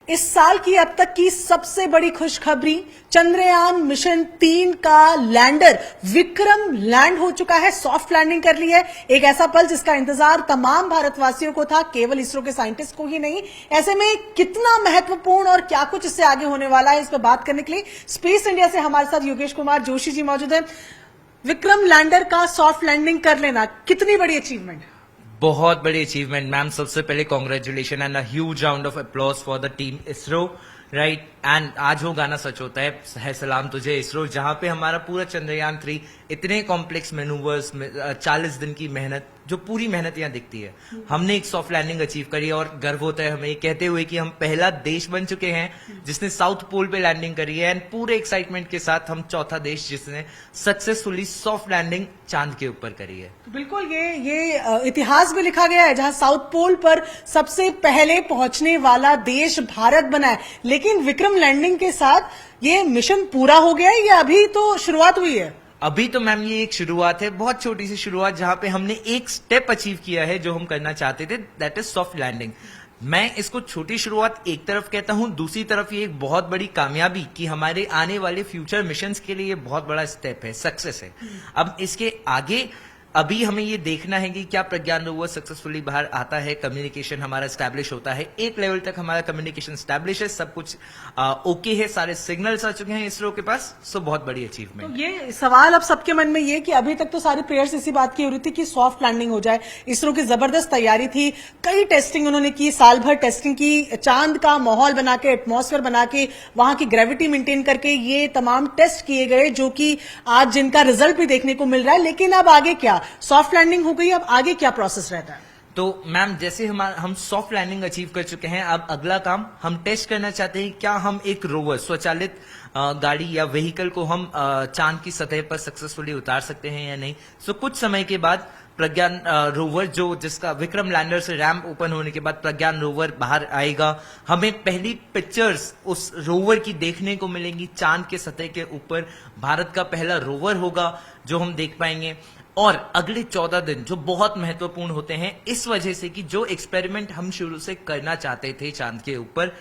इस साल की अब तक की सबसे बड़ी खुशखबरी, चंद्रयान मिशन 3 का लैंडर विक्रम लैंड हो चुका है, सॉफ्ट लैंडिंग कर ली है। एक ऐसा पल जिसका इंतजार तमाम भारतवासियों को था, केवल इसरो के साइंटिस्ट को ही नहीं। ऐसे में कितना महत्वपूर्ण और क्या कुछ इससे आगे होने वाला है, इस पर बात करने के लिए स्पेस इंडिया से हमारे साथ योगेश कुमार जोशी जी मौजूद हैं। विक्रम लैंडर का सॉफ्ट लैंडिंग कर लेना कितनी बड़ी अचीवमेंट? बहुत बड़ी अचीवमेंट मैम। सबसे पहले congratulation and a huge round of applause for the team ISRO, right. And आज वो गाना सच होता है सलाम तुझे इसरो, जहां पे हमारा पूरा चंद्रयान 3 इतने कॉम्प्लेक्स मैनूवर्स में 40 दिन की मेहनत, जो पूरी मेहनत यहाँ दिखती है, हमने एक सॉफ्ट लैंडिंग अचीव करी है। और गर्व होता है हमें कहते हुए कि हम पहला देश बन चुके हैं जिसने साउथ पोल पे लैंडिंग करी है। एंड पूरे एक्साइटमेंट के साथ हम चौथा देश जिसने सक्सेसफुली सॉफ्ट लैंडिंग चांद के ऊपर करी है। बिल्कुल, ये इतिहास में लिखा गया है, जहां साउथ पोल पर सबसे पहले पहुंचने वाला देश भारत बना है। लेकिन विक्रम लैंडिंग के साथ ये मिशन पूरा हो गया है या अभी तो शुरुआत हुई है? अभी तो मैम ये एक शुरुआत है, बहुत छोटी सी शुरुआत, जहां पे हमने एक स्टेप अचीव किया है जो हम करना चाहते थे, दैट इज सॉफ्ट लैंडिंग। मैं इसको छोटी शुरुआत एक तरफ कहता हूं, दूसरी तरफ ये एक बहुत बड़ी कामयाबी कि हमारे आने वाले फ्यूचर मिशंस के लिए ये बहुत बड़ा स्टेप है, सक्सेस है। अब इसके आगे अभी हमें ये देखना है कि क्या प्रज्ञान रोवर सक्सेसफुली बाहर आता है, कम्युनिकेशन हमारा स्टैब्लिश होता है। एक लेवल तक हमारा कम्युनिकेशन स्टैब्लिश है, सब कुछ ओके है, सारे सिग्नल्स आ चुके हैं इसरो के पास, सो बहुत बड़ी अचीवमेंट। तो ये सवाल अब सबके मन में ये कि अभी तक तो सारी प्रेयर्स इसी बात की हो रही थी कि सॉफ्ट लैंडिंग हो जाए। इसरो की जबरदस्त तैयारी थी, कई टेस्टिंग उन्होंने की, साल भर टेस्टिंग की, चांद का माहौल बना के, एटमॉस्फेयर बना के, वहां की ग्रेविटी मेंटेन करके ये तमाम टेस्ट किए गए, जो कि आज जिनका रिजल्ट भी देखने को मिल रहा है। लेकिन अब आगे क्या? सॉफ्ट लैंडिंग हो गई, अब आगे क्या प्रोसेस रहता है? तो मैम जैसे हम सॉफ्ट लैंडिंग अचीव कर चुके हैं, अब अगला काम हम टेस्ट करना चाहते हैं, क्या हम एक रोवर, स्वचालित गाड़ी या व्हीकल को हम चांद की सतह पर सक्सेसफुली उतार सकते हैं या नहीं। सो कुछ समय के बाद प्रज्ञान रोवर, जो जिसका विक्रम लैंडर से रैंप ओपन होने के बाद प्रज्ञान रोवर बाहर आएगा, हमें पहली पिक्चर्स उस रोवर की देखने को मिलेंगी। चांद के सतह के ऊपर भारत का पहला रोवर होगा जो हम देख पाएंगे। और अगले 14 दिन जो बहुत महत्वपूर्ण होते हैं, इस वजह से कि जो एक्सपेरिमेंट हम शुरू से करना चाहते थे चांद के ऊपर,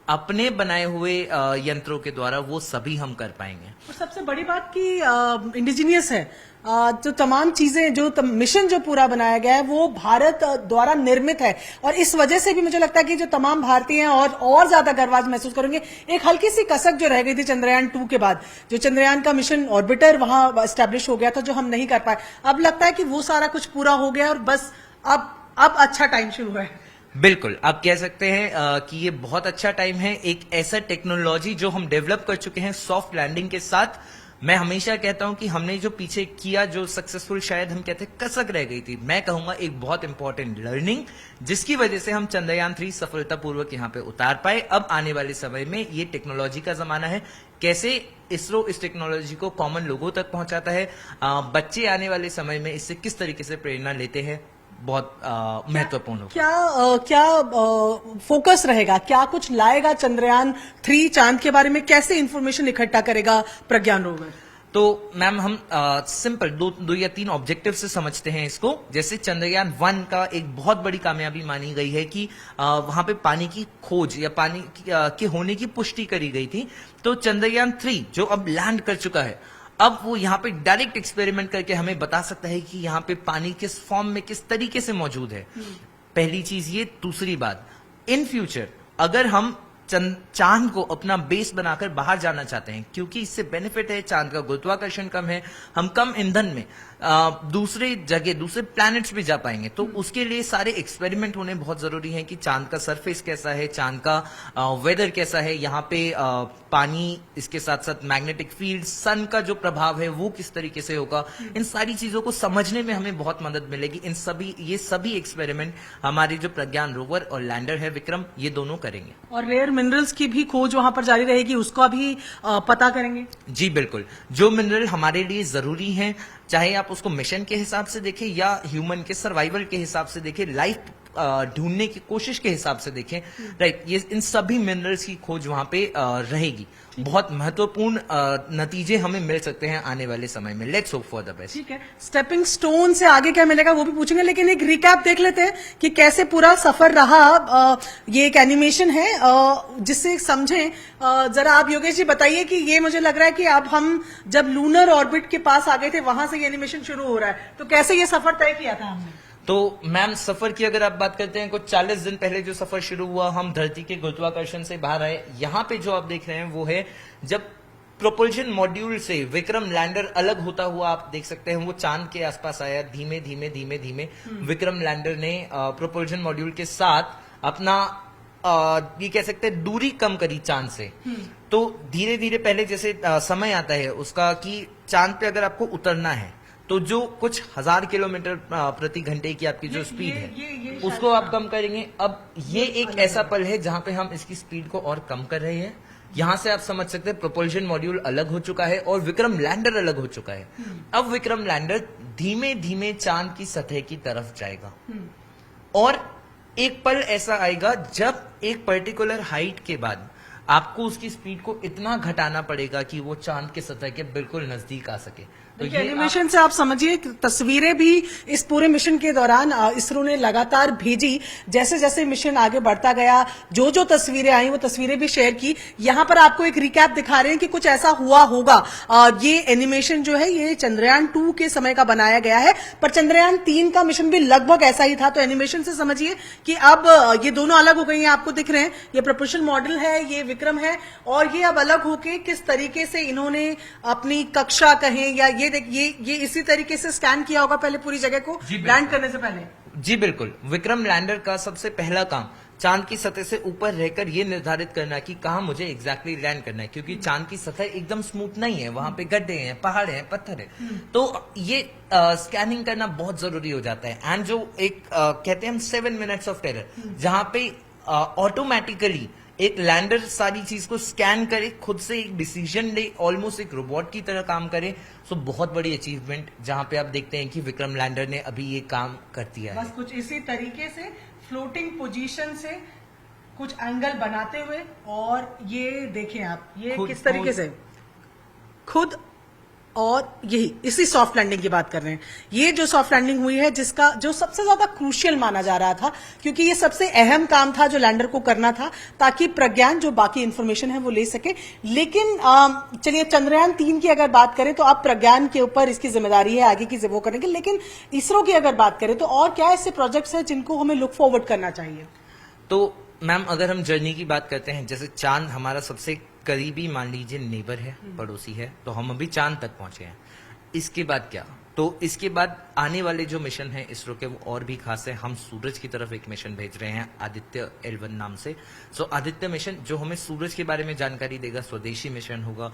अपने बनाए हुए यंत्रों के द्वारा वो सभी हम कर पाएंगे। और सबसे बड़ी बात कि इंडिजीनियस है, जो तमाम चीजें, जो मिशन जो पूरा बनाया गया है वो भारत द्वारा निर्मित है। और इस वजह से भी मुझे लगता है कि जो तमाम भारतीय हैं और ज्यादा गर्व आज महसूस करेंगे। एक हल्की सी कसक जो रह गई थी चंद्रयान 2 के बाद, जो चंद्रयान का मिशन ऑर्बिटर वहां स्टैब्लिश हो गया था, जो हम नहीं कर पाए, अब लगता है कि वो सारा कुछ पूरा हो गया और बस अब अच्छा टाइम शुरू है। बिल्कुल, आप कह सकते हैं कि ये बहुत अच्छा टाइम है। एक ऐसा टेक्नोलॉजी जो हम डेवलप कर चुके हैं सॉफ्ट लैंडिंग के साथ। मैं हमेशा कहता हूं कि हमने जो पीछे किया, जो सक्सेसफुल शायद हम कहते हैं कसक रह गई थी, मैं कहूंगा एक बहुत इंपॉर्टेंट लर्निंग, जिसकी वजह से हम चंद्रयान 3 सफलतापूर्वक यहां पे उतार पाए। अब आने वाले समय में ये टेक्नोलॉजी का जमाना है, कैसे इसरो इस टेक्नोलॉजी को कॉमन लोगों तक पहुंचाता है, बच्चे आने वाले समय में इससे किस तरीके से प्रेरणा लेते हैं, बहुत महत्वपूर्ण होगा। क्या फोकस रहेगा, क्या कुछ लाएगा चंद्रयान 3 चांद के बारे में? कैसे इंफॉर्मेशन इकट्ठा करेगा प्रज्ञान रोवर? तो मैम हम सिंपल दो या तीन ऑब्जेक्टिव से समझते हैं इसको। जैसे चंद्रयान 1 का एक बहुत बड़ी कामयाबी मानी गई है कि वहां पे पानी की खोज या पानी के होने की पुष्टि करी गई थी। तो चंद्रयान 3 जो अब लैंड कर चुका है, अब वो यहाँ पे डायरेक्ट एक्सपेरिमेंट करके हमें बता सकता है कि यहाँ पे पानी किस फॉर्म में, किस तरीके से मौजूद है। पहली चीज ये। दूसरी बात, इन फ्यूचर अगर हम चांद को अपना बेस बनाकर बाहर जाना चाहते हैं, क्योंकि इससे बेनिफिट है, चांद का गुरुत्वाकर्षण कम है, हम कम ईंधन में दूसरे जगह, दूसरे प्लैनेट्स पे जा पाएंगे। तो उसके लिए सारे एक्सपेरिमेंट होने बहुत जरूरी है कि चांद का सरफेस कैसा है, चांद का वेदर कैसा है, यहाँ पे पानी, इसके साथ साथ मैग्नेटिक फील्ड, सन का जो प्रभाव है वो किस तरीके से होगा। इन सारी चीजों को समझने में हमें बहुत मदद मिलेगी। ये सभी एक्सपेरिमेंट हमारे जो प्रज्ञान रोवर और लैंडर है विक्रम, ये दोनों करेंगे। और रेयर मिनरल्स की भी खोज वहां पर जारी रहेगी, उसका भी पता करेंगे। जी बिल्कुल, जो मिनरल हमारे लिए जरूरी हैं, चाहे आप उसको मिशन के हिसाब से देखें या ह्यूमन के सर्वाइवल के हिसाब से देखें, लाइफ ढूंढने की कोशिश के हिसाब से देखें, राइट, ये इन सभी मिनरल्स की खोज वहां पे रहेगी। बहुत महत्वपूर्ण नतीजे हमें मिल सकते हैं आने वाले समय में। Let's hope for the best. ठीक है, स्टेपिंग स्टोन से आगे क्या मिलेगा वो भी पूछेंगे, लेकिन एक रिकैप देख लेते हैं कि कैसे पूरा सफर रहा। ये एक एनिमेशन है जिससे समझें। जरा आप योगेश जी बताइए कि ये मुझे लग रहा है कि अब हम जब लूनर ऑर्बिट के पास आ गए थे वहां से ये एनिमेशन शुरू हो रहा है, तो कैसे ये सफर तय किया था हमने? तो मैम, सफर की अगर आप बात करते हैं, कुछ 40 दिन पहले जो सफर शुरू हुआ, हम धरती के गुरुत्वाकर्षण से बाहर आए। यहाँ पे जो आप देख रहे हैं वो है जब प्रोपल्शन मॉड्यूल से विक्रम लैंडर अलग होता हुआ आप देख सकते हैं, वो चांद के आसपास आया। धीमे धीमे धीमे धीमे विक्रम लैंडर ने प्रोपल्शन मॉड्यूल के साथ अपना ये कह सकते हैं दूरी कम करी चांद से। तो धीरे धीरे पहले जैसे समय आता है उसका कि चांद पे अगर आपको उतरना है तो जो कुछ 1000 किलोमीटर प्रति घंटे की आपकी जो स्पीड है उसको आप कम करेंगे। अब ये एक ऐसा पल है जहां पे हम इसकी स्पीड को और कम कर रहे हैं। यहां से आप समझ सकते हैं प्रोपल्शन मॉड्यूल अलग हो चुका है और विक्रम लैंडर अलग हो चुका है। अब विक्रम लैंडर धीमे धीमे चांद की सतह की तरफ जाएगा और एक पल ऐसा आएगा जब एक पर्टिकुलर हाइट के बाद आपको उसकी स्पीड को इतना घटाना पड़ेगा कि वो चांद के सतह के बिल्कुल नजदीक आ सके। तो ये एनिमेशन से आप समझिए, तस्वीरें भी इस पूरे मिशन के दौरान इसरो ने लगातार भेजी। जैसे जैसे मिशन आगे बढ़ता गया, जो जो तस्वीरें आई वो तस्वीरें भी शेयर की। यहां पर आपको एक रिकैप दिखा रहे हैं कि कुछ ऐसा हुआ होगा। ये एनिमेशन जो है ये चंद्रयान 2 के समय का बनाया गया है, पर चंद्रयान 3 का मिशन भी लगभग ऐसा ही था। तो एनिमेशन से समझिए कि अब ये दोनों अलग हो गई हैं। आपको दिख रहे हैं ये प्रोपल्शन मॉडल है, ये विक्रम है, और ये अब अलग होके किस तरीके से इन्होंने अपनी कक्षा कहें या ये इसी तरीके से स्कैन किया होगा पहले पूरी जगह को लैंड करने से पहले। जी बिल्कुल। विक्रम लैंडर का सबसे पहला काम चांद की सतह से ऊपर रहकर ये निर्धारित करना कि कहाँ मुझे एग्जैक्टली लैंड करना है, क्योंकि चांद की सतह एकदम स्मूथ नहीं है, वहां पे गड्ढे हैं, पहाड़ हैं, पत्थर है। तो ये स्कैनिंग करना बहुत जरूरी हो जाता है। एंड जो एक कहते हैं हम 7 मिनट्स ऑफ टेरर, जहां पे ऑटोमेटिकली एक लैंडर सारी चीज को स्कैन करे, खुद से एक डिसीजन ले, ऑलमोस्ट एक रोबोट की तरह काम करे। सो बहुत बड़ी अचीवमेंट जहां पे आप देखते हैं कि विक्रम लैंडर ने अभी ये काम कर दिया है। बस कुछ इसी तरीके से फ्लोटिंग पोजीशन से कुछ एंगल बनाते हुए, और ये देखें आप ये किस तरीके से खुद, और यही इसी सॉफ्ट लैंडिंग की बात कर रहे हैं। ये जो सॉफ्ट लैंडिंग हुई है जिसका जो सबसे ज्यादा क्रूशियल माना जा रहा था, क्योंकि ये सबसे अहम काम था जो लैंडर को करना था, ताकि प्रज्ञान जो बाकी इंफॉर्मेशन है वो ले सके। लेकिन चलिए चंद्रयान 3 की अगर बात करें तो अब प्रज्ञान के ऊपर इसकी जिम्मेदारी है आगे की वो करेंगे। लेकिन इसरो की अगर बात करें तो और क्या ऐसे प्रोजेक्ट्स हैं जिनको हमें लुक फॉरवर्ड करना चाहिए? तो मैम, अगर हम जर्नी की बात करते हैं, जैसे चांद हमारा सबसे करीबी मान लीजिए नेबर है, पड़ोसी है, तो हम अभी चांद तक पहुंचे हैं। इसके बाद क्या? तो इसके बाद आने वाले जो मिशन है इसरो के वो और भी खास है। हम सूरज की तरफ एक मिशन भेज रहे हैं आदित्य L1 नाम से। सो आदित्य मिशन जो हमें सूरज के बारे में जानकारी देगा, स्वदेशी मिशन होगा।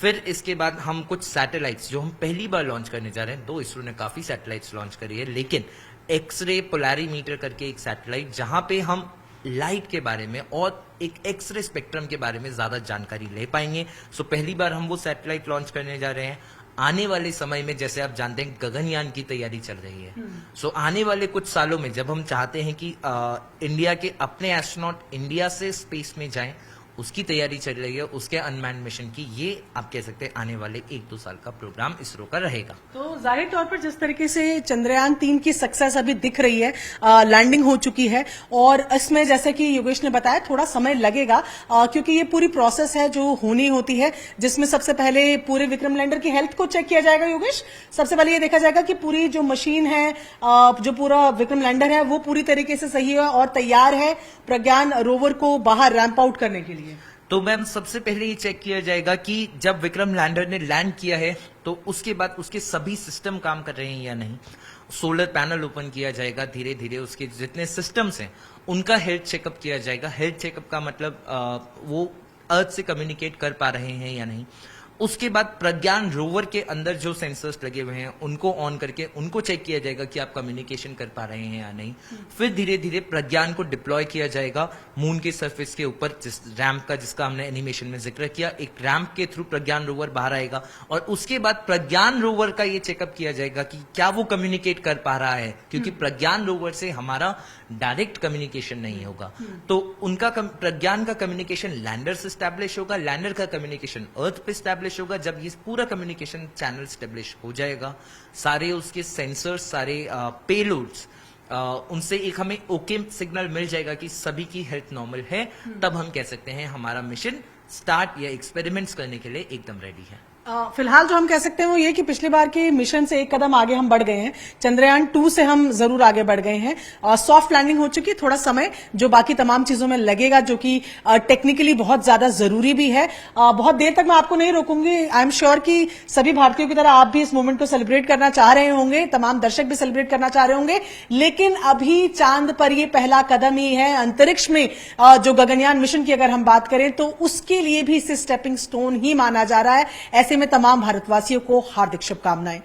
फिर इसके बाद हम कुछ सैटेलाइट्स जो हम पहली बार लॉन्च करने जा रहे हैं, तो इसरो ने काफी सैटेलाइट्स लॉन्च करी है, लेकिन एक्सरे पोलैरीमीटर करके एक सैटेलाइट, जहां पे हम लाइट के बारे में और एक एक्सरे स्पेक्ट्रम के बारे में ज्यादा जानकारी ले पाएंगे। सो पहली बार हम वो सैटेलाइट लॉन्च करने जा रहे हैं। आने वाले समय में जैसे आप जानते हैं गगनयान की तैयारी चल रही है। सो आने वाले कुछ सालों में जब हम चाहते हैं कि इंडिया के अपने एस्ट्रोनॉट इंडिया से स्पेस में जाएं, उसकी तैयारी चल रही है, उसके अनमैन्ड मिशन की। ये आप कह सकते हैं आने वाले 1-2 साल का प्रोग्राम इसरो का रहेगा। तो जाहिर तौर पर जिस तरीके से चंद्रयान 3 की सक्सेस अभी दिख रही है, लैंडिंग हो चुकी है, और इसमें जैसे कि योगेश ने बताया थोड़ा समय लगेगा, क्योंकि ये पूरी प्रोसेस है जो होनी होती है, जिसमें सबसे पहले पूरे विक्रम लैंडर की हेल्थ को चेक किया जाएगा। योगेश, सबसे पहले ये देखा जाएगा कि पूरी जो मशीन है, जो पूरा विक्रम लैंडर है वो पूरी तरीके से सही है और तैयार है प्रज्ञान रोवर को बाहर रैंप आउट करने के लिए। तो मैम, सबसे पहले ये चेक किया जाएगा कि जब विक्रम लैंडर ने लैंड किया है तो उसके बाद उसके सभी सिस्टम काम कर रहे हैं या नहीं। सोलर पैनल ओपन किया जाएगा, धीरे धीरे उसके जितने सिस्टम्स हैं उनका हेल्थ चेकअप किया जाएगा। हेल्थ चेकअप का मतलब वो अर्थ से कम्युनिकेट कर पा रहे हैं या नहीं। उसके बाद प्रज्ञान रोवर के अंदर जो सेंसर्स लगे हुए हैं उनको ऑन करके उनको चेक किया जाएगा कि आप कम्युनिकेशन कर पा रहे हैं या नहीं। फिर धीरे धीरे प्रज्ञान को डिप्लॉय किया जाएगा मून के सरफेस के ऊपर, जिस रैम्प का जिसका हमने एनिमेशन में जिक्र किया। एक रैम्प के थ्रू प्रज्ञान रोवर बाहर आएगा और उसके बाद प्रज्ञान रोवर का ये चेकअप किया जाएगा कि क्या वो कम्युनिकेट कर पा रहा है, क्योंकि प्रज्ञान रोवर से हमारा डायरेक्ट कम्युनिकेशन नहीं होगा। तो उनका प्रज्ञान का कम्युनिकेशन लैंडर से स्टैब्लिश होगा, लैंडर का कम्युनिकेशन अर्थ पे स्टैब्लिश होगा। जब ये पूरा कम्युनिकेशन चैनल स्टैब्लिश हो जाएगा, सारे उसके सेंसर्स, सारे पेलोड्स, उनसे एक हमें ओके सिग्नल मिल जाएगा कि सभी की हेल्थ नॉर्मल है, तब हम कह सकते हैं हमारा मिशन स्टार्ट या एक्सपेरिमेंट्स करने के लिए एकदम रेडी है। फिलहाल जो हम कह सकते हैं वो ये कि पिछली बार के मिशन से एक कदम आगे हम बढ़ गए हैं। चंद्रयान 2 से हम जरूर आगे बढ़ गए हैं। सॉफ्ट लैंडिंग हो चुकी है, थोड़ा समय जो बाकी तमाम चीजों में लगेगा, जो कि टेक्निकली बहुत ज्यादा जरूरी भी है। बहुत देर तक मैं आपको नहीं रोकूंगी। आई एम श्योर कि सभी भारतीयों की तरह आप भी इस मोमेंट को सेलिब्रेट करना चाह रहे होंगे, तमाम दर्शक भी सेलिब्रेट करना चाह रहे होंगे। लेकिन अभी चांद पर ये पहला कदम ही है। अंतरिक्ष में जो गगनयान मिशन की अगर हम बात करें तो उसके लिए भी इसे स्टेपिंग स्टोन ही माना जा रहा है। ऐसे में तमाम भारतवासियों को हार्दिक शुभकामनाएं।